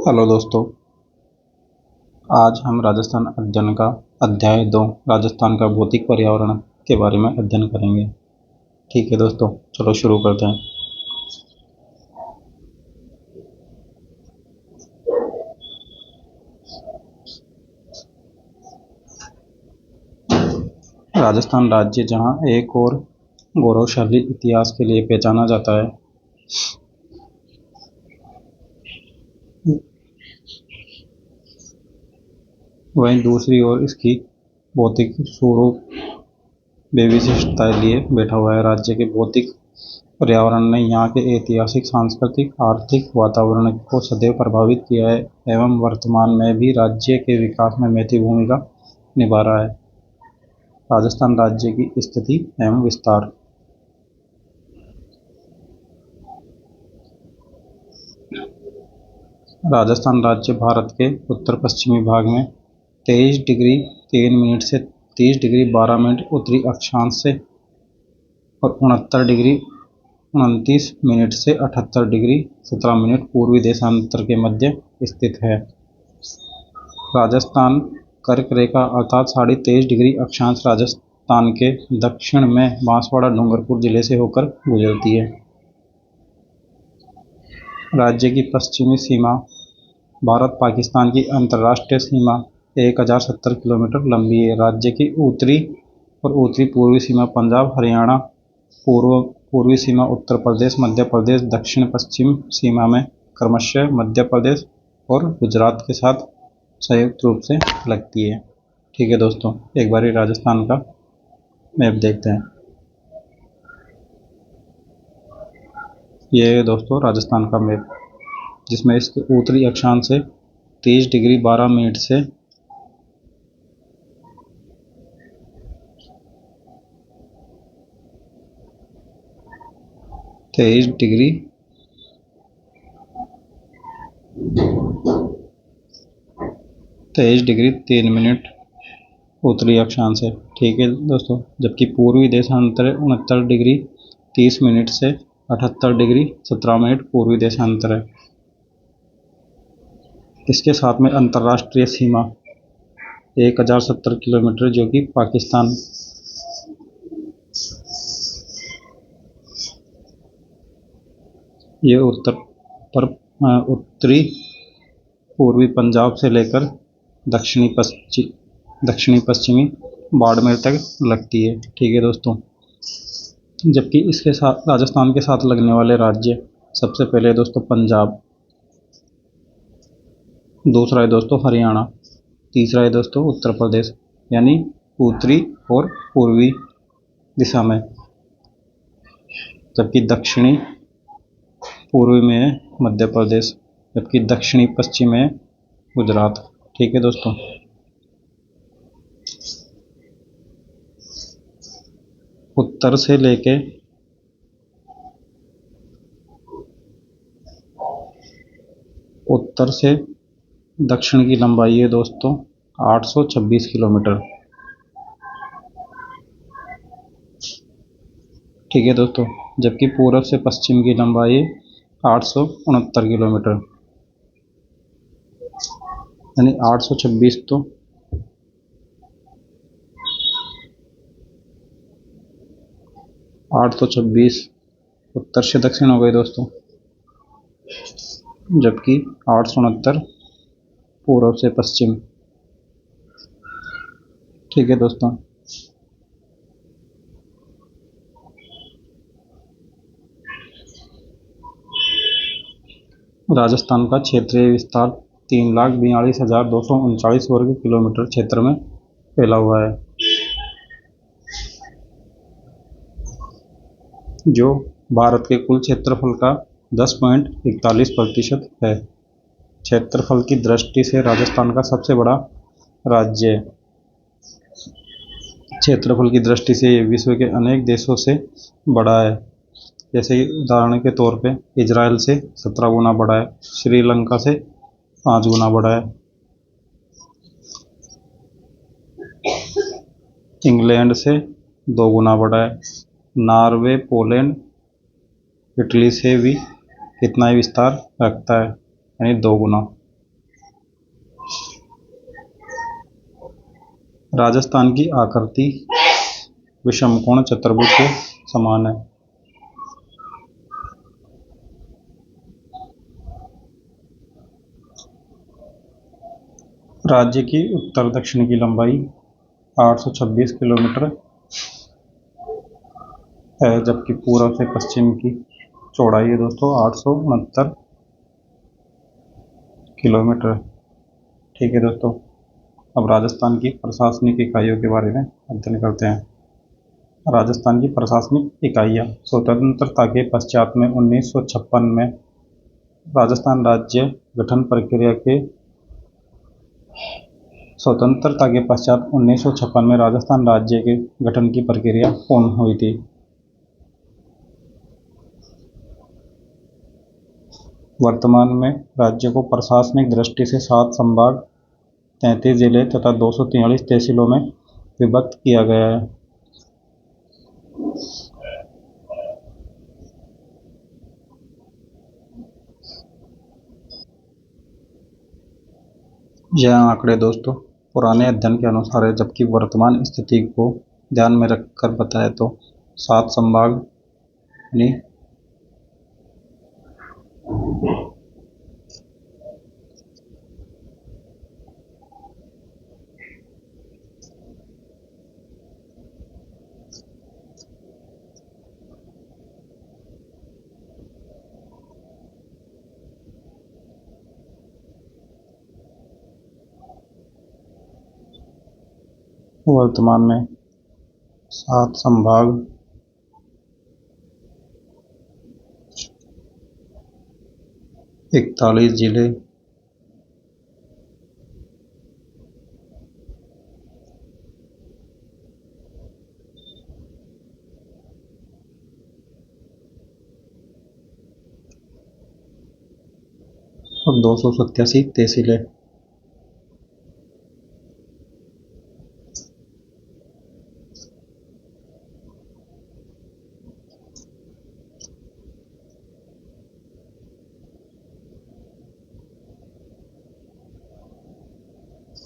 Hello दोस्तों। आज हम राजस्थान अध्ययन का अध्याय 2 राजस्थान का भौतिक पर्यावरण के बारे में अध्ययन करेंगे। ठीक है दोस्तों, चलो शुरू करते हैं। राजस्थान राज्य जहां एक और गौरवशाली इतिहास के लिए पहचाना जाता है, वहीं दूसरी ओर इसकी भौतिक स्वरूप बेविशिष्टताएं लिए बैठा हुआ है। राज्य के भौतिक पर्यावरण ने यहाँ के ऐतिहासिक, सांस्कृतिक, आर्थिक वातावरण को सदैव प्रभावित किया है एवं वर्तमान में भी राज्य के विकास में महत्वपूर्ण भूमिका निभा रहा है। राजस्थान राज्य की स्थिति एवं विस्तार। राजस्थान राज्य भारत के उत्तर पश्चिमी भाग में 23 डिग्री 3 मिनट से 30 डिग्री 12 मिनट उत्तरी अक्षांश से और 69 डिग्री 29 मिनट से 78 डिग्री 17 मिनट पूर्वी देशांतर के मध्य स्थित है। राजस्थान कर्क रेखा अर्थात 23.5 डिग्री अक्षांश राजस्थान के दक्षिण में बांसवाड़ा डूंगरपुर जिले से होकर गुजरती है। राज्य की पश्चिमी सीमा भारत पाकिस्तान की अंतर्राष्ट्रीय सीमा 1070 किलोमीटर लंबी है। राज्य की उत्तरी और उत्तरी पूर्वी सीमा पंजाब हरियाणा, पूर्वी सीमा उत्तर प्रदेश मध्य प्रदेश, दक्षिण पश्चिम सीमा में क्रमशः मध्य प्रदेश और गुजरात के साथ संयुक्त रूप से लगती है। ठीक है दोस्तों, एक बारी राजस्थान का मैप देखते हैं। ये है दोस्तों राजस्थान का मैप, जिसमें इसके उत्तरी अक्षांश से 23 डिग्री 12 मिनट से 23 डिग्री 3 मिनट उत्तरी अक्षांश है। ठीक है दोस्तों, जबकि पूर्वी देशांतर 69 डिग्री 30 मिनट से 78 डिग्री 17 मिनट पूर्वी देशांतर है। इसके साथ में अंतर्राष्ट्रीय सीमा 1070 किलोमीटर, जो कि पाकिस्तान ये उत्तरी पूर्वी पंजाब से लेकर दक्षिणी पश्चिमी बाड़मेर तक लगती है। ठीक है दोस्तों, जबकि इसके साथ राजस्थान के साथ लगने वाले राज्य सबसे पहले दोस्तों पंजाब, दूसरा है दोस्तों हरियाणा, तीसरा है दोस्तों उत्तर प्रदेश, यानी उत्तरी और पूर्वी दिशा में, जबकि दक्षिणी पूर्वी में है मध्य प्रदेश, जबकि दक्षिणी पश्चिम में गुजरात। ठीक है दोस्तों, उत्तर से दक्षिण की लंबाई है दोस्तों 826 किलोमीटर। ठीक है दोस्तों, जबकि पूर्व से पश्चिम की लंबाई है 869 किलोमीटर, यानी 826 तो 826 उत्तर से दक्षिण हो गए दोस्तों, जबकि 869 पूर्व से पश्चिम। ठीक है दोस्तों, राजस्थान का क्षेत्रीय विस्तार 3,42,239 वर्ग किलोमीटर क्षेत्र में फैला हुआ है, जो भारत के कुल क्षेत्रफल का 10.41% है। क्षेत्रफल की दृष्टि से राजस्थान का सबसे बड़ा राज्य है। क्षेत्रफल की दृष्टि से ये विश्व के अनेक देशों से बड़ा है, जैसे उदाहरण के तौर पे इजराइल से 17 गुना बड़ा है, श्रीलंका से 5 गुना बड़ा है, इंग्लैंड से 2 गुना बड़ा है, नॉर्वे, पोलैंड, इटली से भी कितना ही विस्तार रखता है, यानी 2 गुना। राजस्थान की आकृति विषमकोण चतुर्भुज के समान है। राज्य की उत्तर दक्षिण की लंबाई 826 किलोमीटर है, जबकि पूर्व से पश्चिम की चौड़ाई है दोस्तों 869 किलोमीटर। ठीक है दोस्तों, अब राजस्थान की प्रशासनिक इकाइयों के बारे में अध्ययन करते हैं। राजस्थान की प्रशासनिक इकाइयाँ स्वतंत्रता के पश्चात में 1956 में राजस्थान राज्य गठन प्रक्रिया के स्वतंत्रता के पश्चात 1956 में राजस्थान राज्य के गठन की प्रक्रिया पूर्ण हुई थी। वर्तमान में राज्य को प्रशासनिक दृष्टि से 7 संभाग, 33 जिले तथा 243 तहसीलों में विभक्त किया गया है। यह आंकड़े दोस्तों पुराने अध्ययन के अनुसार है, जबकि वर्तमान स्थिति को ध्यान में रखकर बताए तो 7 संभाग यानी वर्तमान में 7 संभाग, 41 जिले, और 287 तहसीलें।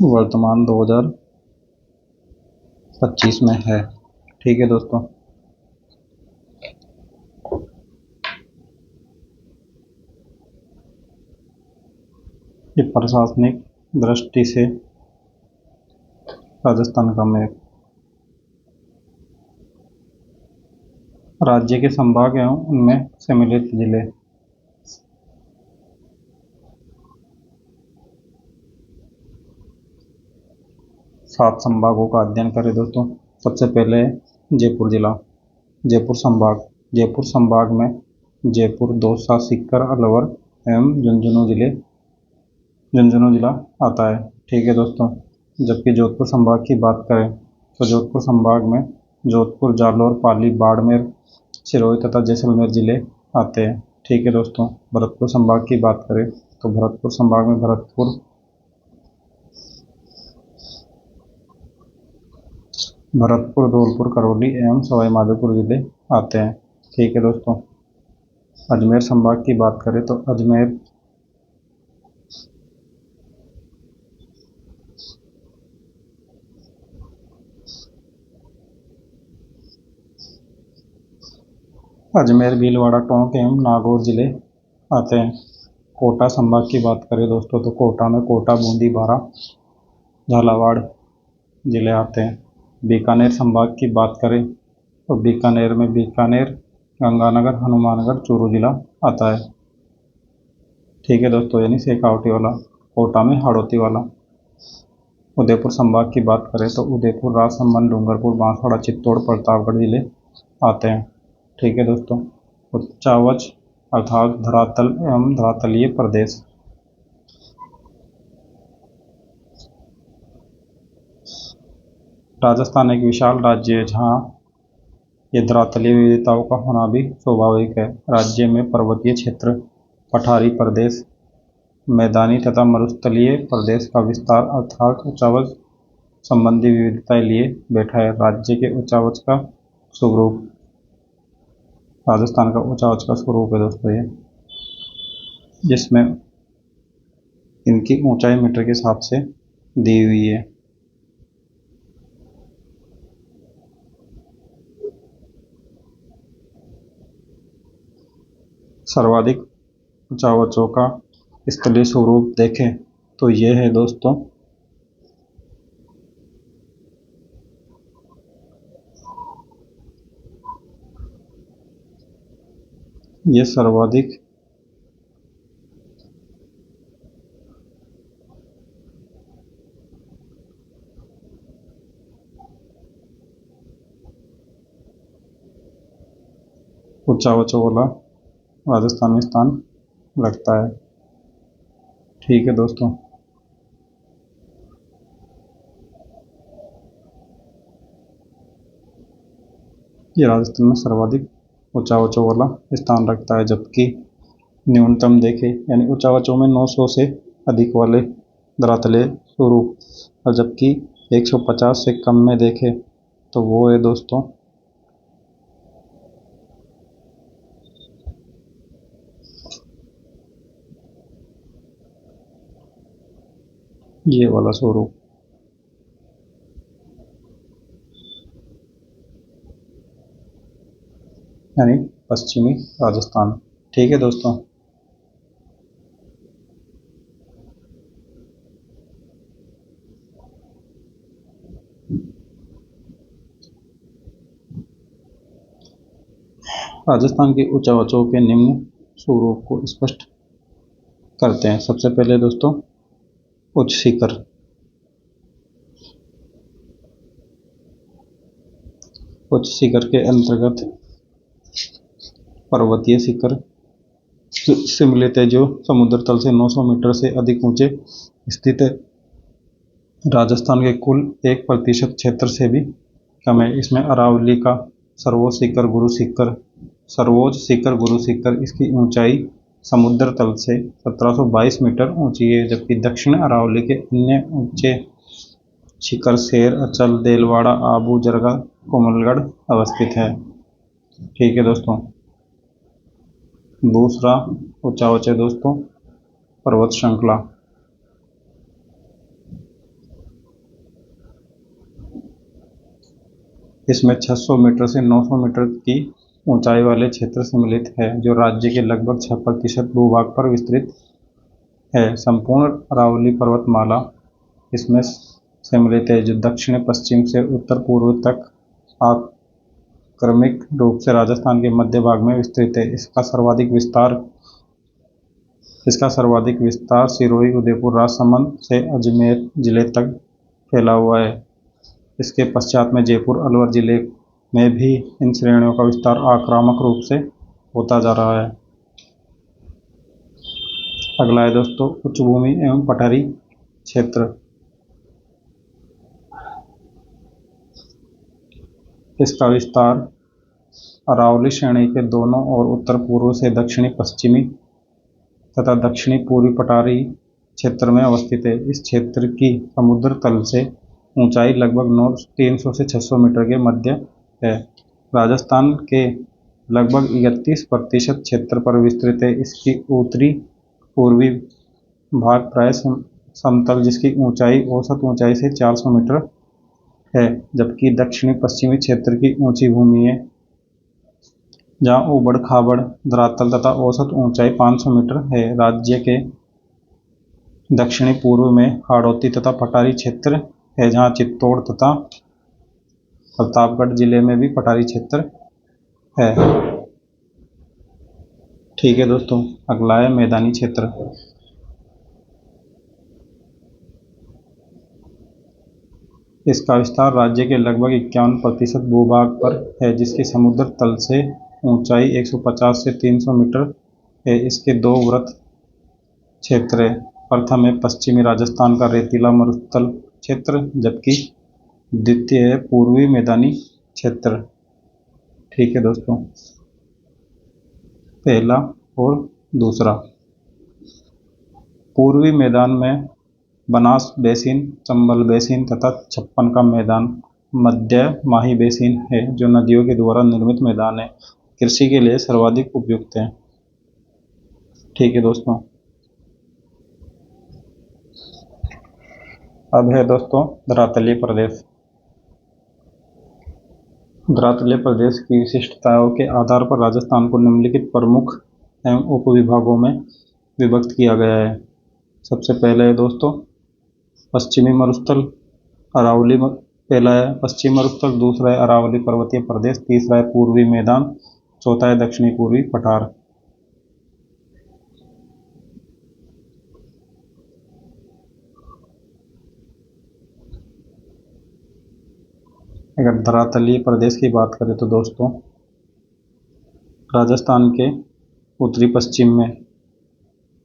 वर्तमान 2025 में है। ठीक है दोस्तों, ये प्रशासनिक दृष्टि से राजस्थान का मैप। राज्य के संभाग एवं उनमें सम्मिलित जिले। सात संभागों का अध्ययन करें दोस्तों। सबसे पहले जयपुर जिला, जयपुर संभाग। जयपुर संभाग में जयपुर, दौसा, सीकर, अलवर एवं झुंझुनू जिला आता है। ठीक है दोस्तों, जबकि जोधपुर संभाग की बात करें तो जोधपुर संभाग में जोधपुर, जालौर, पाली, बाड़मेर, सिरोही तथा जैसलमेर जिले आते हैं। ठीक है दोस्तों, भरतपुर संभाग की बात करें तो भरतपुर संभाग में भरतपुर, धौलपुर, करौली एवं सवाई माधोपुर जिले आते हैं। ठीक है दोस्तों, अजमेर संभाग की बात करें तो अजमेर भीलवाड़ा, टोंक एवं नागौर जिले आते हैं। कोटा संभाग की बात करें दोस्तों तो कोटा में कोटा, बूंदी, बारा, झालावाड़ जिले आते हैं। बीकानेर संभाग की बात करें तो बीकानेर में बीकानेर, गंगानगर, हनुमानगढ़, चूरू जिला आता है। ठीक है दोस्तों, यानी शेखावटी वाला। कोटा में हाड़ौती वाला। उदयपुर संभाग की बात करें तो उदयपुर, राजसमंद, डूंगरपुर, बांसवाड़ा, चित्तौड़, प्रतापगढ़ जिले आते हैं। ठीक है दोस्तों, उच्चावच अर्थात धरातल एवं धरातलीय प्रदेश। राजस्थान एक विशाल राज्य है, जहाँ ये धरातलीय विविधताओं का होना भी स्वाभाविक है। राज्य में पर्वतीय क्षेत्र, पठारी प्रदेश, मैदानी तथा मरुस्थलीय प्रदेश का विस्तार अर्थात उच्चावच संबंधी विविधताएं लिए बैठा है। राज्य के उच्चावच का स्वरूप, राजस्थान का उच्चावच का स्वरूप है दोस्तों ये, जिसमें इनकी ऊंचाई मीटर के हिसाब से दी हुई है। सर्वाधिक ऊंचावचों का स्थलीय स्वरूप देखें तो ये है दोस्तों ये सर्वाधिक ऊंचावचों वाला राजस्थान में स्थान लगता है। ठीक है दोस्तों, ये राजस्थान में सर्वाधिक ऊंचावचों वाला स्थान रखता है, जबकि न्यूनतम देखें यानी ऊंचावचों में 900 से अधिक वाले धरातलीय स्वरूप, और जबकि 150 से कम में देखें तो वो है दोस्तों ये वाला स्वरूप। यानी पश्चिमी राजस्थान। ठीक है दोस्तों, राजस्थान की ऊंचावचों के निम्न स्वरूप को स्पष्ट करते हैं। सबसे पहले दोस्तों उच्च शिखर। उच्च शिखर के अंतर्गत पर्वतीय शिखर सम्मिलित है, जो समुद्र तल से 900 मीटर से अधिक ऊंचे स्थित है। राजस्थान के कुल 1% क्षेत्र से भी कम है। इसमें अरावली का सर्वोच्च शिखर गुरु शिखर इसकी ऊंचाई समुद्र तल से 1722 मीटर ऊंची है, जबकि दक्षिण अरावली के अन्य ऊंचे शिखर शेर अचल, देलवाड़ा, आबू, जरगा, कोमलगढ़ अवस्थित है। ठीक है दोस्तों, दूसरा ऊंचावच है दोस्तों पर्वत श्रृंखला। इसमें 600 मीटर से 900 मीटर की ऊंचाई वाले क्षेत्र सम्मिलित है, जो राज्य के लगभग 6% भूभाग पर विस्तृत है। संपूर्ण अरावली पर्वतमाला इसमें सम्मिलित है, जो दक्षिण पश्चिम से उत्तर पूर्व तक आक्रमिक रूप से राजस्थान के मध्य भाग में विस्तृत है। इसका सर्वाधिक विस्तार सिरोही, उदयपुर, राजसमंद से अजमेर जिले तक फैला हुआ है। इसके पश्चात में जयपुर, अलवर जिले में भी इन श्रेणियों का विस्तार आक्रामक रूप से होता जा रहा है। अगला है दोस्तों उच्चभूमि एवं पठारी क्षेत्र। इसका विस्तार अरावली श्रेणी के दोनों ओर उत्तर पूर्व से दक्षिणी पश्चिमी तथा दक्षिणी पूर्वी पठारी क्षेत्र में अवस्थित है। इस क्षेत्र की समुद्र तल से ऊंचाई लगभग 300 से 600 मीटर के मध्य है। राजस्थान के लगभग 31% क्षेत्र पर विस्तृत है। इसकी उत्तरी पूर्वी भाग प्राय समतल, जिसकी ऊंचाई औसत ऊंचाई से 400 मीटर है, जबकि दक्षिणी पश्चिमी क्षेत्र की ऊंची भूमि है, जहाँ ऊबड़ खाबड़ धरातल तथा औसत ऊंचाई 500 मीटर है। राज्य के दक्षिणी पूर्व में हाड़ौती तथा पठारी क्षेत्र है, जहाँ चित्तौड़ तथा प्रतापगढ़ जिले में भी पठारी क्षेत्र है। ठीक है दोस्तों, अगला है मैदानी क्षेत्र। इसका विस्तार राज्य के लगभग 51% भूभाग पर है, जिसकी समुद्र तल से ऊंचाई 150 से 300 मीटर है। इसके दो वृत्त क्षेत्र है। प्रथम है पश्चिमी राजस्थान का रेतीला मरुस्थल क्षेत्र, जबकि द्वितीय है पूर्वी मैदानी क्षेत्र। ठीक है दोस्तों, पहला और दूसरा। पूर्वी मैदान में बनास बेसिन, चंबल बेसिन तथा छप्पन का मैदान, मध्य माही बेसिन है, जो नदियों के द्वारा निर्मित मैदान है। कृषि के लिए सर्वाधिक उपयुक्त है। ठीक है दोस्तों, अब है दोस्तों धरातलीय प्रदेश। धरातलीय प्रदेश की विशिष्टताओं के आधार पर राजस्थान को निम्नलिखित प्रमुख एवं उपविभागों में विभक्त किया गया है। सबसे पहले है दोस्तों पश्चिमी मरुस्थल अरावली पहला है पश्चिमी मरुस्थल, दूसरा है अरावली पर्वतीय प्रदेश, तीसरा है पूर्वी मैदान, चौथा है दक्षिणी पूर्वी पठार। अगर धरातलीय प्रदेश की बात करें तो दोस्तों राजस्थान के उत्तरी पश्चिम में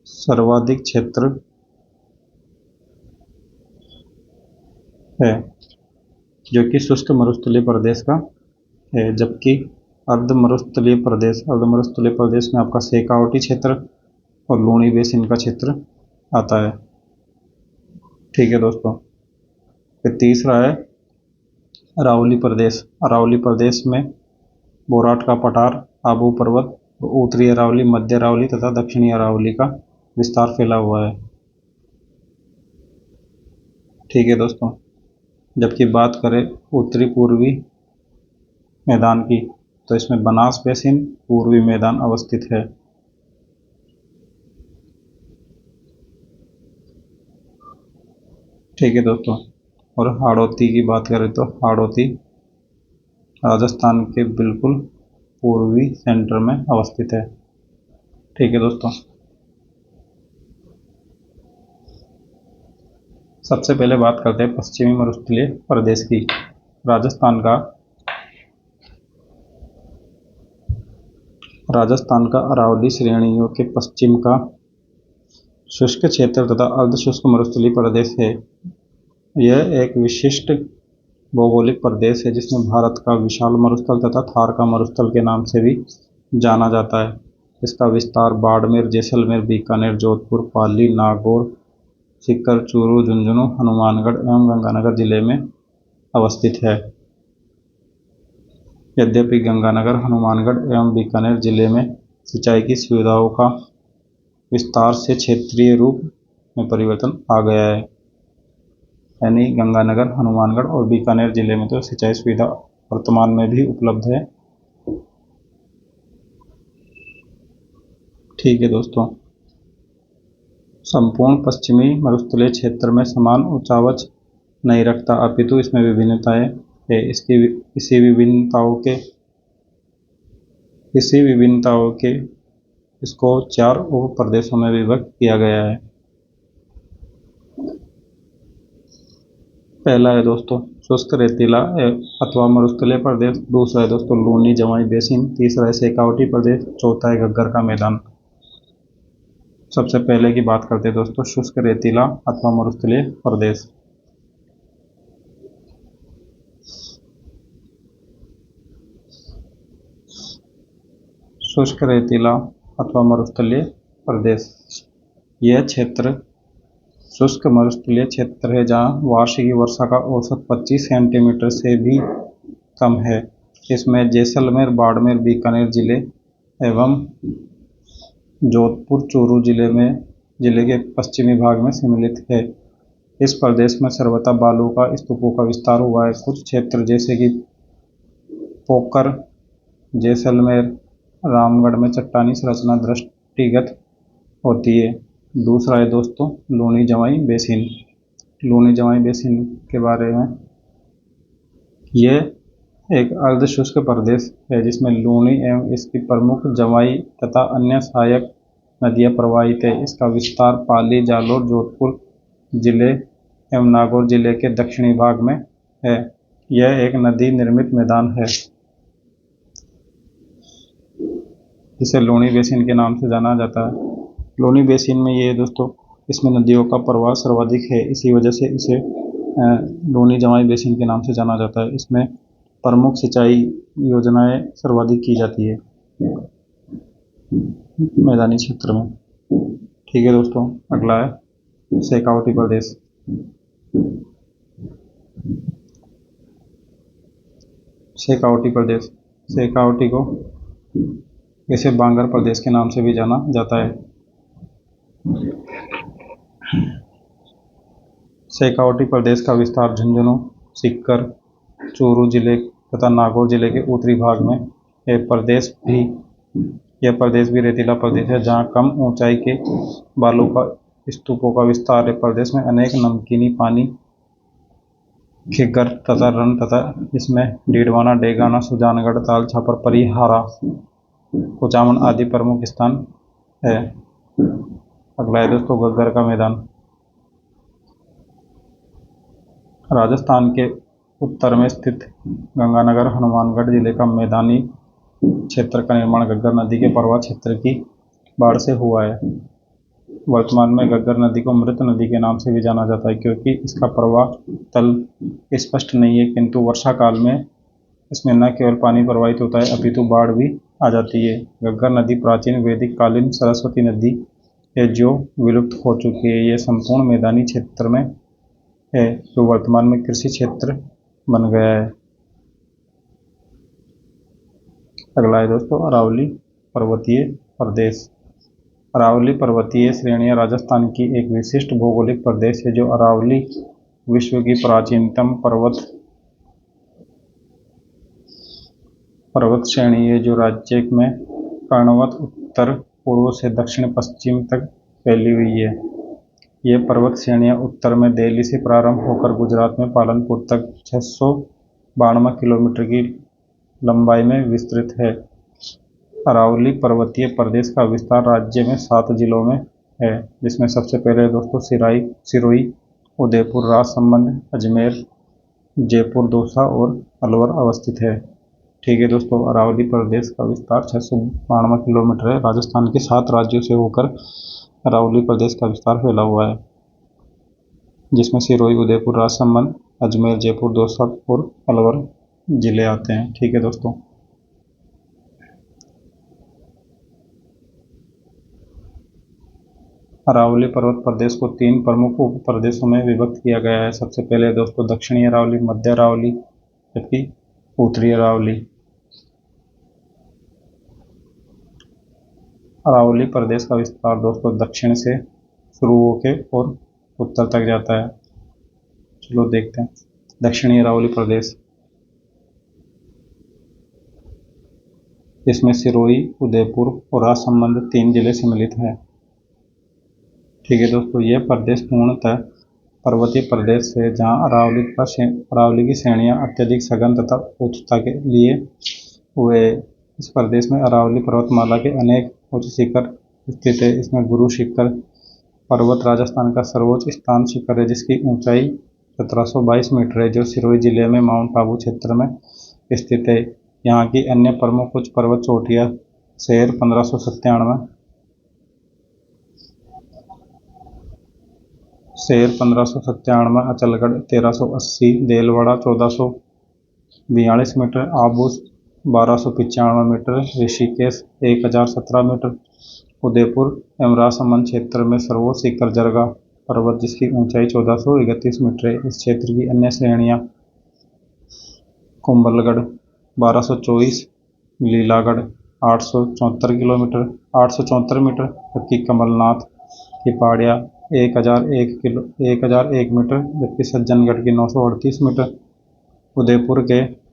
सर्वाधिक क्षेत्र है जो कि शुष्क मरुस्थलीय प्रदेश का है, जबकि अर्ध मरुस्थलीय प्रदेश में आपका शेखावटी क्षेत्र और लूणी बेसिन का क्षेत्र आता है। ठीक है दोस्तों, फिर तीसरा है अरावली प्रदेश। अरावली प्रदेश में बोराट का पठार, आबू पर्वत, उत्तरी अरावली, मध्य अरावली तथा दक्षिणी अरावली का विस्तार फैला हुआ है। ठीक है दोस्तों, जबकि बात करें उत्तरी पूर्वी मैदान की तो इसमें बनास बेसिन पूर्वी मैदान अवस्थित है। ठीक है दोस्तों, और हाड़ौती की बात करें तो हाड़ौती राजस्थान के बिल्कुल पूर्वी सेंटर में अवस्थित है। ठीक है दोस्तों, सबसे पहले बात करते हैं पश्चिमी मरुस्थलीय प्रदेश की। राजस्थान का अरावली श्रेणियों के पश्चिम का शुष्क क्षेत्र तथा अर्ध शुष्क मरुस्थलीय प्रदेश है। यह एक विशिष्ट भौगोलिक प्रदेश है जिसमें भारत का विशाल मरुस्थल तथा थार का मरुस्थल के नाम से भी जाना जाता है। इसका विस्तार बाड़मेर, जैसलमेर, बीकानेर, जोधपुर, पाली, नागौर, सीकर, चूरू, झुंझुनू, हनुमानगढ़ एवं गंगानगर जिले में अवस्थित है। यद्यपि गंगानगर, हनुमानगढ़ एवं बीकानेर जिले में सिंचाई की सुविधाओं का विस्तार से क्षेत्रीय रूप में परिवर्तन आ गया है। यानी गंगानगर, हनुमानगढ़ और बीकानेर जिले में तो सिंचाई सुविधा वर्तमान में भी उपलब्ध है। ठीक है दोस्तों, संपूर्ण पश्चिमी मरुस्थलीय क्षेत्र में समान उच्चावच नहीं रखता, अपितु इसमें विभिन्नताएं है। इसी विभिन्नताओं के इसको 4 उप प्रदेशों में विभक्त किया गया है। पहला है दोस्तों शुष्क रेतीला अथवा मरुस्थलीय प्रदेश, दूसरा है दोस्तों लूनी जवाई बेसिन, तीसरा है शेखावटी प्रदेश, चौथा है घग्गर का मैदान। सबसे पहले की बात करते हैं दोस्तों शुष्क रेतीला अथवा मरुस्थलीय प्रदेश। शुष्क रेतीला अथवा मरुस्थलीय प्रदेश यह क्षेत्र शुष्क मरुस्थलीय क्षेत्र है जहाँ वार्षिक वर्षा का औसत 25 सेंटीमीटर से भी कम है। इसमें जैसलमेर, बाड़मेर, बीकानेर जिले एवं जोधपुर, चूरू जिले के पश्चिमी भाग में सम्मिलित है। इस प्रदेश में सर्वथा बालू का स्तूपों का विस्तार हुआ है। कुछ क्षेत्र जैसे कि पोकर, जैसलमेर, रामगढ़ में चट्टानी संरचना दृष्टिगत होती है। दूसरा है दोस्तों लूनी जवाई बेसिन। लूनी जवाई बेसिन के बारे में यह एक अर्ध शुष्क प्रदेश है जिसमें लूनी एवं इसकी प्रमुख जवाई तथा अन्य सहायक नदियां प्रवाहित है। इसका विस्तार पाली, जालोर, जोधपुर जिले एवं नागौर जिले के दक्षिणी भाग में है। यह एक नदी निर्मित मैदान है जिसे लूनी बेसिन के नाम से जाना जाता है। लूनी बेसिन में ये दोस्तों इसमें नदियों का प्रवाह सर्वाधिक है, इसी वजह से इसे लूनी जवाई बेसिन के नाम से जाना जाता है। इसमें प्रमुख सिंचाई योजनाएं सर्वाधिक की जाती है मैदानी क्षेत्र में। ठीक है दोस्तों, अगला है शेखावटी प्रदेश। शेखावटी प्रदेश, शेखावटी को इसे बांगर प्रदेश के नाम से भी जाना जाता है। शेखावटी प्रदेश का विस्तार झुंझुनू, सीकर, चूरू जिले तथा नागौर जिले के उत्तरी भाग में है। प्रदेश भी यह प्रदेश भी रेतीला प्रदेश है जहाँ कम ऊंचाई के बालू का स्तूपों का विस्तार है। प्रदेश में अनेक नमकीनी पानी खिग्गर तथा रन तथा इसमें डीडवाना, डेगाना, सुजानगढ़, ताल छापर, परिहारा, कुचामन आदि प्रमुख स्थान है। अगला है दोस्तों गग्गर का मैदान। राजस्थान के उत्तर में स्थित गंगानगर हनुमानगढ़ जिले का मैदानी क्षेत्र का निर्माण गग्गर नदी के प्रवाह क्षेत्र की बाढ़ से हुआ है। वर्तमान में गग्गर नदी को मृत नदी के नाम से भी जाना जाता है क्योंकि इसका प्रवाह तल स्पष्ट नहीं है, किंतु वर्षा काल में इसमें न केवल पानी प्रवाहित होता है अपितु बाढ़ भी आ जाती है। गग्गर नदी प्राचीन वैदिक कालीन सरस्वती नदी है जो विलुप्त हो चुकी है। यह संपूर्ण मैदानी क्षेत्र में है जो वर्तमान में कृषि क्षेत्र बन गया है। अगला है दोस्तों अरावली पर्वतीय प्रदेश। अरावली पर्वतीय श्रेणियां राजस्थान की एक विशिष्ट भौगोलिक प्रदेश है। जो अरावली विश्व की प्राचीनतम पर्वत श्रेणी है जो राज्य में कर्णवत उत्तर पूर्व से दक्षिण पश्चिम तक फैली हुई है। ये पर्वत श्रेणियां उत्तर में दिल्ली से प्रारंभ होकर गुजरात में पालनपुर तक 692 किलोमीटर की लंबाई में विस्तृत है। अरावली पर्वतीय प्रदेश का विस्तार राज्य में 7 जिलों में है, जिसमें सबसे पहले दोस्तों सिरोही, उदयपुर, राजसमंद, अजमेर, जयपुर, दौसा और अलवर अवस्थित है। ठीक है दोस्तों, अरावली प्रदेश का विस्तार 692 किलोमीटर है। राजस्थान के 7 राज्यों से होकर अरावली प्रदेश का विस्तार फैला हुआ है, जिसमें सिरोही, उदयपुर, राजसमंद, अजमेर, जयपुर, दौसा और अलवर जिले आते हैं। ठीक है दोस्तों, अरावली पर्वत प्रदेश को 3 प्रमुख उप प्रदेशों में विभक्त किया गया है। सबसे पहले दोस्तों दक्षिणी अरावली, मध्य अरावली जबकि उत्तरी अरावली। अरावली प्रदेश का विस्तार दोस्तों दक्षिण से शुरू होकर और उत्तर तक जाता है। चलो देखते हैं दक्षिणी अरावली प्रदेश। इसमें सिरोही, उदयपुर और राजसमंद 3 जिले सम्मिलित हैं। ठीक है दोस्तों, यह प्रदेश पूर्णतः पर्वतीय प्रदेश है जहाँ अरावली की श्रेणियाँ अत्यधिक सघन तथा उच्चता के लिए हुए। इस प्रदेश में अरावली पर्वतमाला के अनेक उच्च शिखर स्थित है। इसमें गुरु शिखर पर्वत राजस्थान का सर्वोच्च स्थान शिखर है जिसकी ऊंचाई 1722 मीटर है, जो सिरोही जिले में माउंट आबू क्षेत्र में स्थित है। यहाँ की अन्य प्रमुख उच्च पर्वत चोटियाँ Sher 1597, Achalgarh 1380, Delwara 1442 metre, Abu 1295 metre, Rishikesh 1017 metre, Udaipur एवं राजसमंद क्षेत्र में सर्वोच्च शिखर जरगा पर्वत जिसकी ऊंचाई 1431 मीटर है। इस क्षेत्र की अन्य श्रेणियां कुंभलगढ़ 1224, लीलागढ़ 874 मीटर, जबकि कमलनाथ की पहाड़ियाँ 1001 मीटर, जबकि सज्जनगढ़ की 938 मीटर। उदयपुर के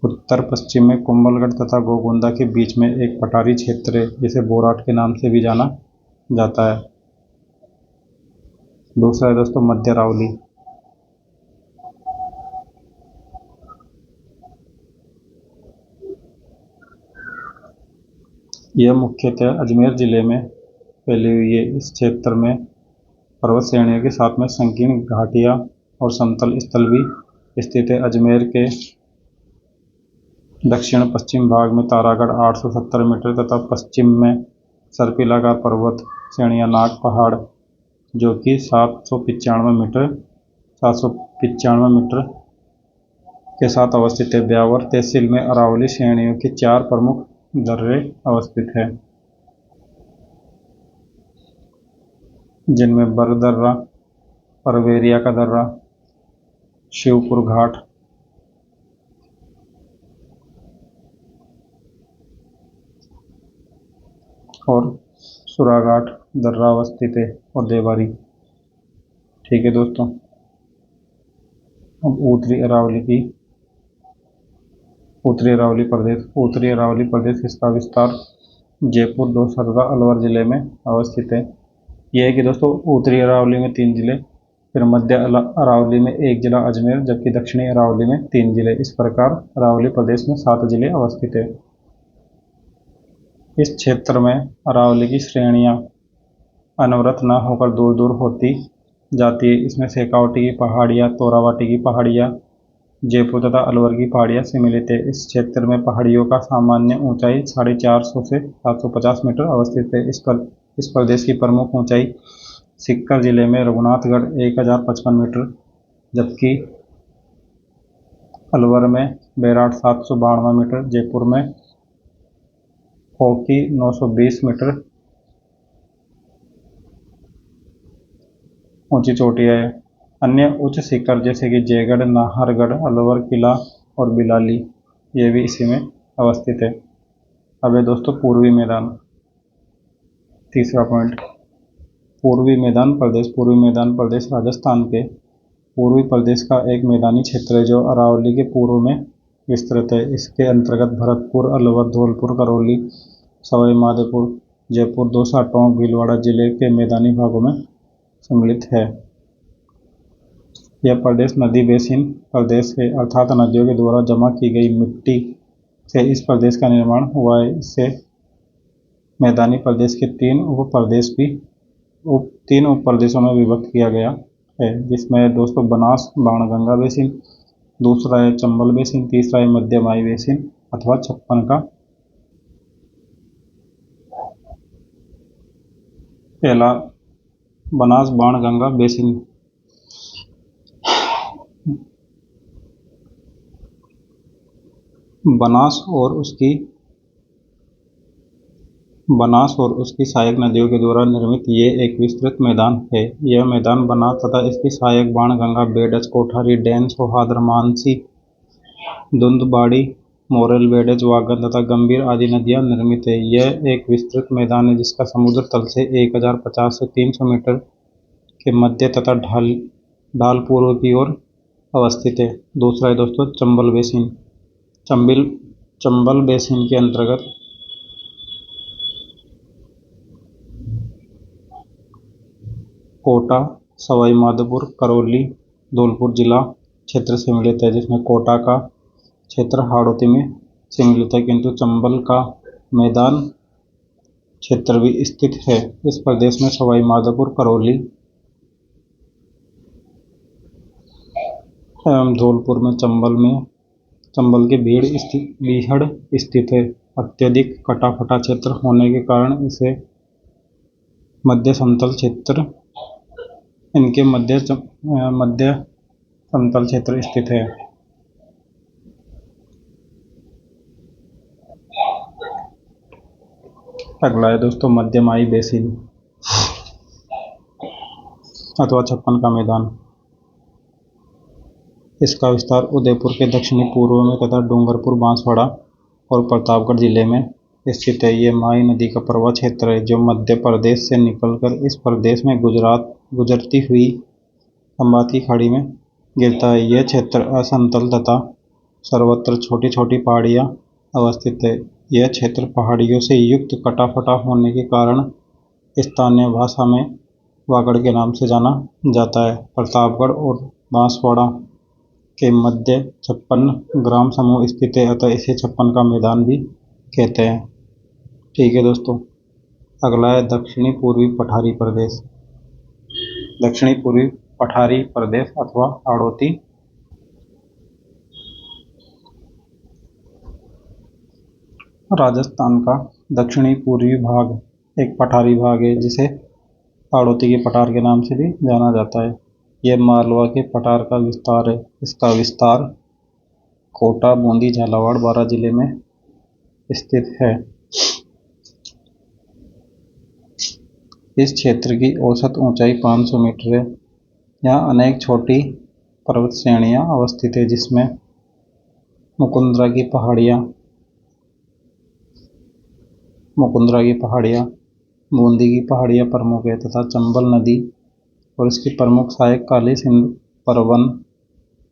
उत्तर पश्चिम में कुंभलगढ़ तथा गोगुंदा के बीच में एक पठारी क्षेत्र है जिसे बोराट के नाम से भी जाना जाता है। दूसरा है दोस्तों मध्य अरावली। यह मुख्यतः अजमेर जिले में फैली हुई है। इस क्षेत्र में पर्वत श्रेणियों के साथ में संकीर्ण घाटियां और समतल स्थल भी स्थित है। अजमेर के दक्षिण पश्चिम भाग में तारागढ़ 870 मीटर तथा पश्चिम में सर्पिलाकार पर्वत श्रेणियां नाग पहाड़ जो कि 795 मीटर के साथ अवस्थित है। ब्यावर तहसील में अरावली श्रेणियों के 4 प्रमुख दर्रे अवस्थित हैं, जिनमें बर दर्रा, परवेरिया का दर्रा, शिवपुर घाट, और सुराघाट दर्रा अवस्थित है और देवारी। ठीक है दोस्तों, अब उत्तरी अरावली प्रदेश। इसका विस्तार जयपुर दोसरगा अलवर जिले में अवस्थित है। यह है कि दोस्तों उत्तरी अरावली में 3 जिले, फिर मध्य अरावली में 1 जिला अजमेर, जबकि दक्षिणी अरावली में 3 जिले। इस प्रकार अरावली प्रदेश में 7 जिले अवस्थित है। इस क्षेत्र में अरावली की श्रेणियां अनवरत न होकर दूर दूर होती जाती है। इसमें शेखावटी की पहाड़ियाँ, तोरावाटी की पहाड़ियाँ, जयपुर तथा अलवर की पहाड़ियाँ सम्मिलित है। इस क्षेत्र में पहाड़ियों का सामान्य ऊंचाई 450 से 750 मीटर अवस्थित है। इस प्रदेश की प्रमुख ऊंचाई सीकर जिले में रघुनाथगढ़ 1055 मीटर, जबकि अलवर में बैराट 792 मीटर, जयपुर में होकी 920 मीटर ऊंची चोटियाँ है। अन्य उच्च शिखर जैसे कि जयगढ़, नाहरगढ़, अलवर किला और बिलाली, ये भी इसी में अवस्थित है। अब है दोस्तों पूर्वी मैदान, तीसरा पॉइंट। पूर्वी मैदान प्रदेश राजस्थान के पूर्वी प्रदेश का एक मैदानी क्षेत्र है जो अरावली के पूर्व में विस्तृत है। इसके अंतर्गत भरतपुर, अलवर, धौलपुर, करौली, सवाई माधोपुर, जयपुर, दौसा, टोंक, भीलवाड़ा जिले के मैदानी भागों में सम्मिलित है। यह प्रदेश नदी बेसिन प्रदेश है, अर्थात नदियों के द्वारा जमा की गई मिट्टी से इस प्रदेश का निर्माण हुआ है। इसे मैदानी प्रदेश के 3 उप प्रदेशों में विभक्त किया गया है, जिसमें दोस्तों बनास बाणगंगा बेसिन, दूसरा है चंबल बेसिन, तीसरा है मध्यमाई बेसिन अथवा छप्पन का। पहला बनास बाणगंगा बेसिन। बनास और उसकी सहायक नदियों के द्वारा निर्मित ये एक विस्तृत मैदान है। यह मैदान बनास तथा इसकी सहायक बाणगंगा, बेडज, कोठारी, डैन, सोहादर, मानसी, धुंधबाड़ी, मोरेल, बेडज, वागन तथा गंभीर आदि नदियां निर्मित है। यह एक विस्तृत मैदान है जिसका समुद्र तल से 1050 से 300 मीटर के मध्य तथा ढाल पूर्व की ओर अवस्थित है। दूसरा है दोस्तों चंबल बेसिन। चंबल बेसिन के अंतर्गत कोटा, सवाई माधोपुर, करौली, धौलपुर जिला क्षेत्र सम्मिलित है, जिसमें कोटा का क्षेत्र हाड़ौती में सम्मिलित है, किंतु चंबल का मैदान क्षेत्र भी स्थित है। इस प्रदेश में सवाई माधोपुर, करौली एवं धौलपुर में चंबल के बीहड़ स्थित है। अत्यधिक कटा-फटा क्षेत्र होने के कारण इसे मध्य समतल क्षेत्र स्थित है। अगला है दोस्तों मध्यमाई बेसिन अथवा छप्पन का मैदान। इसका विस्तार उदयपुर के दक्षिणी पूर्व में तथा डूंगरपुर, बांसवाड़ा और प्रतापगढ़ जिले में स्थित है। ये माई नदी का प्रवाह क्षेत्र है जो मध्य प्रदेश से निकलकर इस प्रदेश में गुजरती हुई खंबात की खाड़ी में गिरता है। यह क्षेत्र असमतल तथा सर्वत्र छोटी छोटी पहाड़ियाँ अवस्थित है। यह क्षेत्र पहाड़ियों से युक्त कटा-फटा होने के कारण स्थानीय भाषा में वागड़ के नाम से जाना जाता है। प्रतापगढ़ और बांसवाड़ा के मध्य 56 ग्राम समूह स्थित है, अतः इसे छप्पन का मैदान भी कहते हैं। ठीक है दोस्तों, अगला है दक्षिणी पूर्वी पठारी प्रदेश अथवा हाड़ौती। राजस्थान का दक्षिणी पूर्वी भाग एक पठारी भाग है जिसे हाड़ौती के पठार के नाम से भी जाना जाता है। यह मालवा के पठार का विस्तार है। इसका विस्तार कोटा, बूंदी, झालावाड़, बारां जिले में स्थित है। इस क्षेत्र की औसत ऊंचाई 500 मीटर है। यहाँ अनेक छोटी पर्वत श्रेणियाँ अवस्थित है, जिसमें मुकुंदरा की पहाड़ियाँ, बूंदी की पहाड़ियाँ प्रमुख है तथा चंबल नदी और इसकी प्रमुख सहायक काली सिंधु, परवन,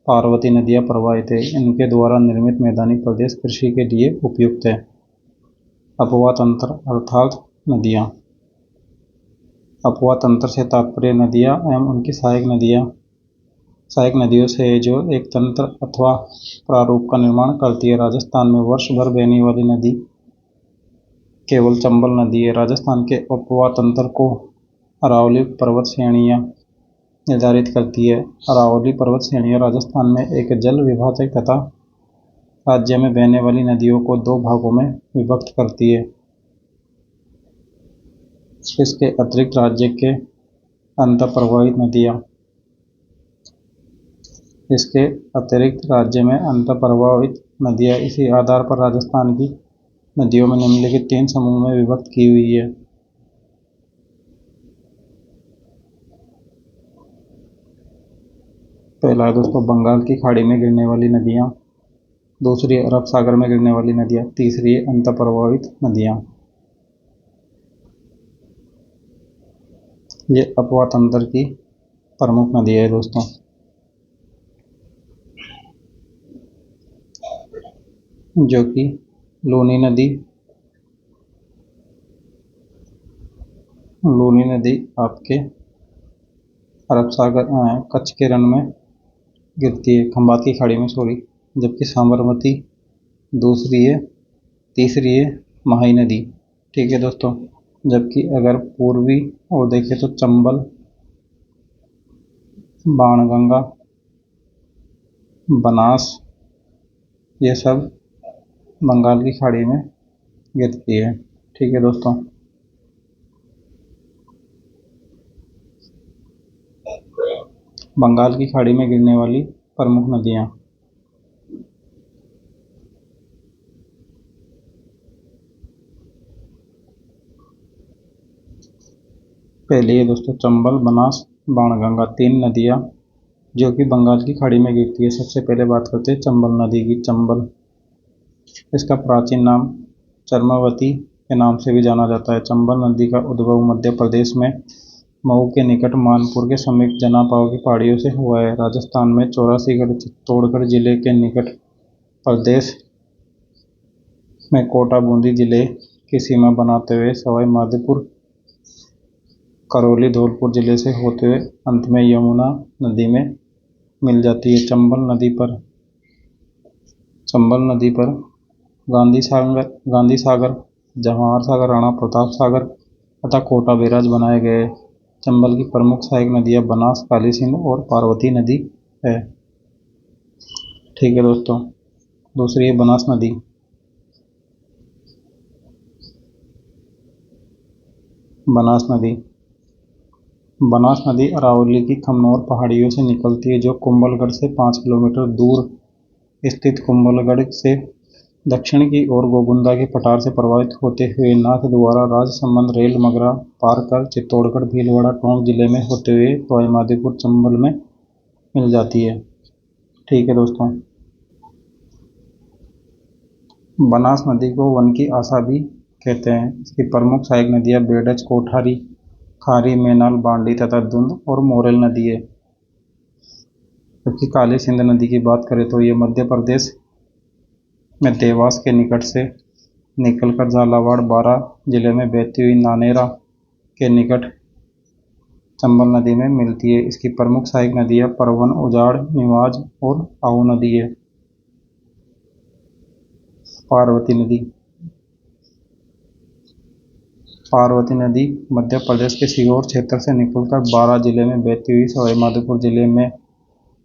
पार्वती नदियाँ प्रवाहित है। इनके द्वारा निर्मित मैदानी प्रदेश कृषि के लिए उपयुक्त है। अपवा तंत्र अर्थात नदियाँ। अपवा तंत्र से तात्पर्य नदियाँ एवं उनकी सहायक नदियों से जो एक तंत्र अथवा प्रारूप का निर्माण करती है। राजस्थान में वर्ष भर बहने वाली नदी केवल चंबल नदी है। राजस्थान के अपवा तंत्र को अरावली पर्वत श्रेणियाँ निर्धारित करती है। अरावली पर्वत श्रेणियाँ राजस्थान में एक जल विभाजक तथा राज्य में बहने वाली नदियों को दो भागों में विभक्त करती है। इसके अतिरिक्त राज्य के अंतःप्रवाहित नदियाँ इसके अतिरिक्त राज्य में अंतःप्रवाहित नदियाँ इसी आधार पर राजस्थान की नदियों में निम्नलिखित 3 समूह में विभक्त की हुई है। पहला है दोस्तों बंगाल की खाड़ी में गिरने वाली नदियाँ, दूसरी है अरब सागर में गिरने वाली नदियाँ, तीसरी है अंतःप्रवाहित नदियाँ। ये अपवा तंत्र की प्रमुख नदियाँ है दोस्तों। जो कि लूनी नदी आपके अरब सागर कच्छ के रण में गिरती है, खंबात की खाड़ी में सॉरी। जबकि साबरमती तीसरी है महाई नदी। ठीक है दोस्तों। जबकि अगर पूर्वी और देखें तो चंबल, बाणगंगा, बनास ये सब बंगाल की खाड़ी में गिरती है। ठीक है दोस्तों। बंगाल की खाड़ी में गिरने वाली प्रमुख नदियाँ। पहली है दोस्तों चंबल, बनास, बाणगंगा, 3 नदियाँ जो कि बंगाल की खाड़ी में गिरती है। सबसे पहले बात करते हैं चंबल नदी की। चंबल इसका प्राचीन नाम चर्मावती के नाम से भी जाना जाता है। चंबल नदी का उद्भव मध्य प्रदेश में मऊ के निकट मानपुर के समीप जनापाव की पहाड़ियों से हुआ है। राजस्थान में चौरासीगढ़ चित्तौड़गढ़ जिले के निकट प्रदेश में कोटा बूंदी जिले की सीमा बनाते हुए सवाई माधोपुर, करौली, धौलपुर जिले से होते हुए अंत में यमुना नदी में मिल जाती है। चंबल नदी पर गांधी सागर, जवाहर सागर, राणा प्रताप सागर तथा कोटा बैराज बनाए गए। चंबल की प्रमुख सहायक नदियाँ बनास, काली सिंध और पार्वती नदी है। ठीक है दोस्तों। दूसरी है बनास नदी। बनास नदी अरावली की खमनोर पहाड़ियों से निकलती है, जो कुंभलगढ़ से 5 किलोमीटर दूर स्थित कुंभलगढ़ से दक्षिण की ओर गोगुंदा के पठार से प्रवाहित होते हुए नाथद्वारा राजसमंद रेल मगरा पार कर चित्तौड़गढ़, भीलवाड़ा, टोंक जिले में होते हुए सवाई माधोपुर, चंबल में मिल जाती है। ठीक है दोस्तों। बनास नदी को वन की आशा भी कहते हैं। इसकी प्रमुख सहायक नदियाँ बेडज, कोठारी, खारी, मेनाल, बांडी तथा धुंध और मोरेल नदी है। जबकि काली सिंध नदी की बात करें तो ये मध्य प्रदेश में देवास के निकट से निकलकर झालावाड़, बारा जिले में बहती हुई नानेरा के निकट चंबल नदी में मिलती है। इसकी प्रमुख सहायक नदियाँ परवन, उजाड़, निवाज और आहू नदी है। पार्वती नदी मध्य प्रदेश के सीहोर क्षेत्र से निकलकर बारा जिले में बहती हुई सवाई माधोपुर जिले में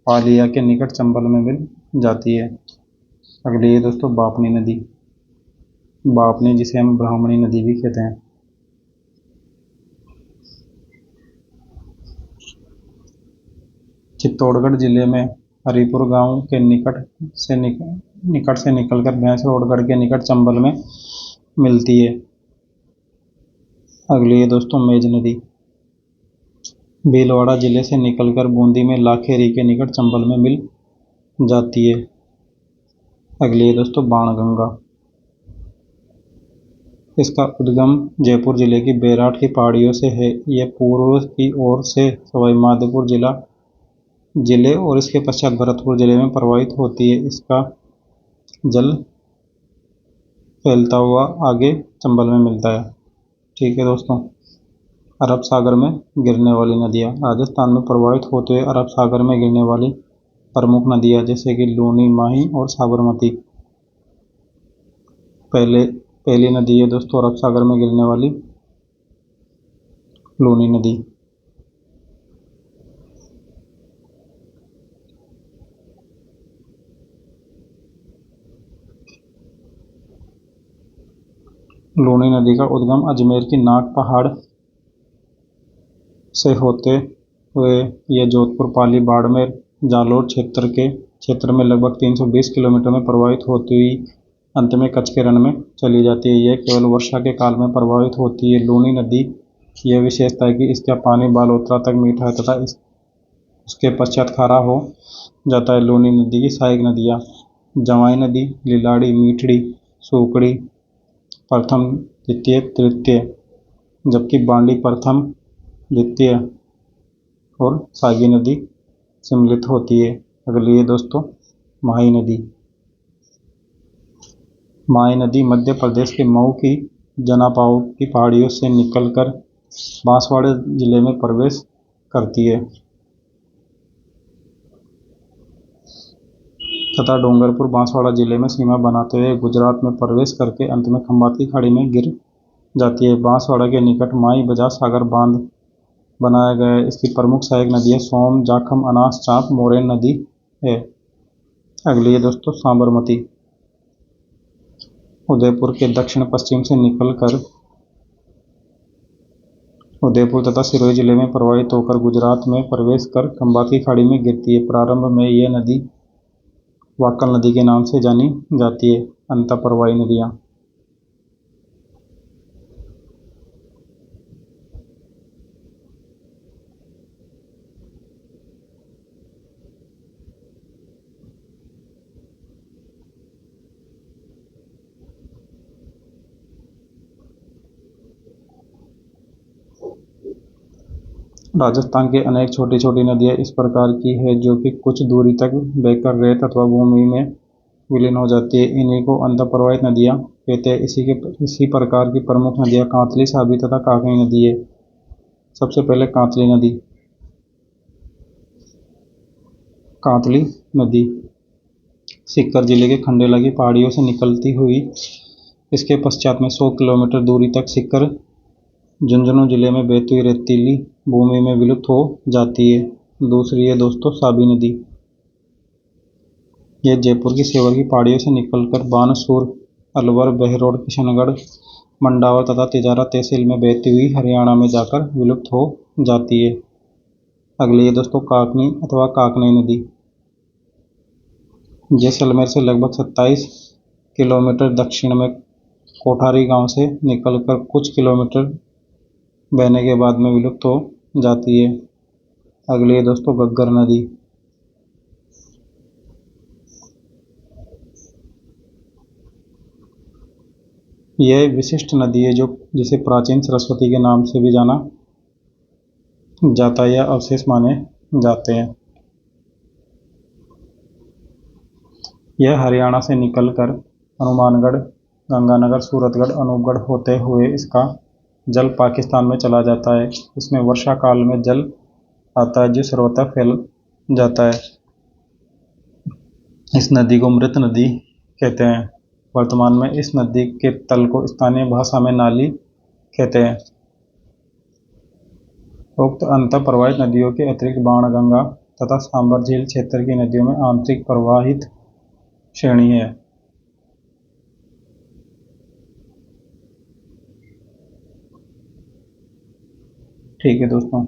पालिया के निकट चंबल में मिल जाती है। अगली है दोस्तों बापनी नदी। बापनी, जिसे हम ब्राह्मणी नदी भी कहते हैं। चित्तौड़गढ़ जिले में हरिपुर गांव के निकट से निकलकर भैंसरोडगढ़ के निकट चंबल में मिलती है। अगली है दोस्तों मेज नदी। भीलवाड़ा जिले से निकलकर बूंदी में लाखेरी के निकट चंबल में मिल जाती है। अगली है दोस्तों बाणगंगा। इसका उद्गम जयपुर जिले की बैराट की पहाड़ियों से है। यह पूर्व की ओर से सवाई माधोपुर जिले और इसके पश्चात भरतपुर जिले में प्रवाहित होती है। इसका जल फैलता हुआ आगे चंबल में मिलता है। ठीक है दोस्तों। अरब सागर में गिरने वाली नदियाँ। राजस्थान में प्रवाहित होते हुए अरब सागर में गिरने वाली प्रमुख नदियाँ जैसे कि लूनी, माही और साबरमती। पहली नदी है दोस्तों अरब सागर में गिरने वाली लूनी नदी। लूनी नदी का उद्गम अजमेर की नाग पहाड़ से होते हुए यह जोधपुर, पाली, बाड़मेर, जालोर क्षेत्र में लगभग 320 किलोमीटर में प्रवाहित होती हुई अंत में कच्छ के रण में चली जाती है। यह केवल वर्षा के काल में प्रवाहित होती है। लूनी नदी यह विशेषता है कि इसका पानी बालोतरा तक मीठा है तथा उसके पश्चात खारा हो जाता है। लूनी नदी की सहायक नदियाँ जवाई नदी, लिलाड़ी, मीठड़ी, सूकड़ी प्रथम, द्वितीय, तृतीय, जबकि बांडी प्रथम, द्वितीय और सागी नदी सम्मिलित होती है। अगली है दोस्तों माही नदी। माही नदी मध्य प्रदेश के मऊ की जनापाऊ की पहाड़ियों से निकलकर बांसवाड़ा जिले में प्रवेश करती है तथा डूंगरपुर, बांसवाड़ा जिले में सीमा बनाते हुए गुजरात में प्रवेश करके अंत में खंभात की खाड़ी में गिर जाती है। बांसवाड़ा के निकट माई बजाज सागर बांध बनाया गया है। इसकी प्रमुख सहायक नदियाँ सोम, जाखम, अनास, चांप, मोरेन नदी है। अगली है दोस्तों साबरमती। उदयपुर के दक्षिण पश्चिम से निकलकर उदयपुर तथा सिरोही जिले में प्रवाहित होकर गुजरात में प्रवेश कर खंभात की खाड़ी में गिरती है। प्रारंभ में यह नदी वाकल नदी के नाम से जानी जाती है। अंतः प्रवाही नदियाँ राजस्थान के अनेक छोटी छोटी नदियाँ इस प्रकार की है जो कि कुछ दूरी तक बहकर रेत अथवा भूमि में विलीन हो जाती है। इन्हीं को अंतःप्रवाहित नदियाँ कहते हैं। इसी प्रकार की प्रमुख नदियाँ कांतली, साबी तथा काकनी नदी है। सबसे पहले कांतली नदी। कांतली नदी सीकर जिले के खंडेला की पहाड़ियों से निकलती हुई इसके पश्चात में 100 किलोमीटर दूरी तक सीकर झुंझुनू जिले में बहती हुई रेतीली भूमि में विलुप्त हो जाती है। दूसरी है दोस्तों साबी नदी। यह जयपुर की सेवर की पहाड़ियों से निकलकर बानसूर, अलवर, बहरोड, किशनगढ़, मंडावर तथा तिजारा तहसील में बहती हुई हरियाणा में जाकर विलुप्त हो जाती है। अगली है दोस्तों काकनी अथवा काकनी नदी। जैसलमेर से लगभग 27 किलोमीटर दक्षिण में कोठारी गांव से निकलकर कुछ किलोमीटर बहने के बाद में विलुप्त हो जाती है। अगली है दोस्तों घग्गर नदी। यह विशिष्ट नदी है जो जिसे प्राचीन सरस्वती के नाम से भी जाना जाता है या अवशेष माने जाते हैं। यह हरियाणा से निकलकर हनुमानगढ़, गंगानगर, सूरतगढ़, अनूपगढ़ होते हुए इसका जल पाकिस्तान में चला जाता है। इसमें वर्षा काल में जल आता है जो सर्वत्र फैल जाता है। इस नदी को मृत नदी कहते हैं। वर्तमान में इस नदी के तल को स्थानीय भाषा में नाली कहते हैं। उक्त अंतः प्रवाहित नदियों के अतिरिक्त बाणगंगा तथा सांबर झील क्षेत्र की नदियों में आंतरिक प्रवाहित श्रेणी है। ठीक है दोस्तों।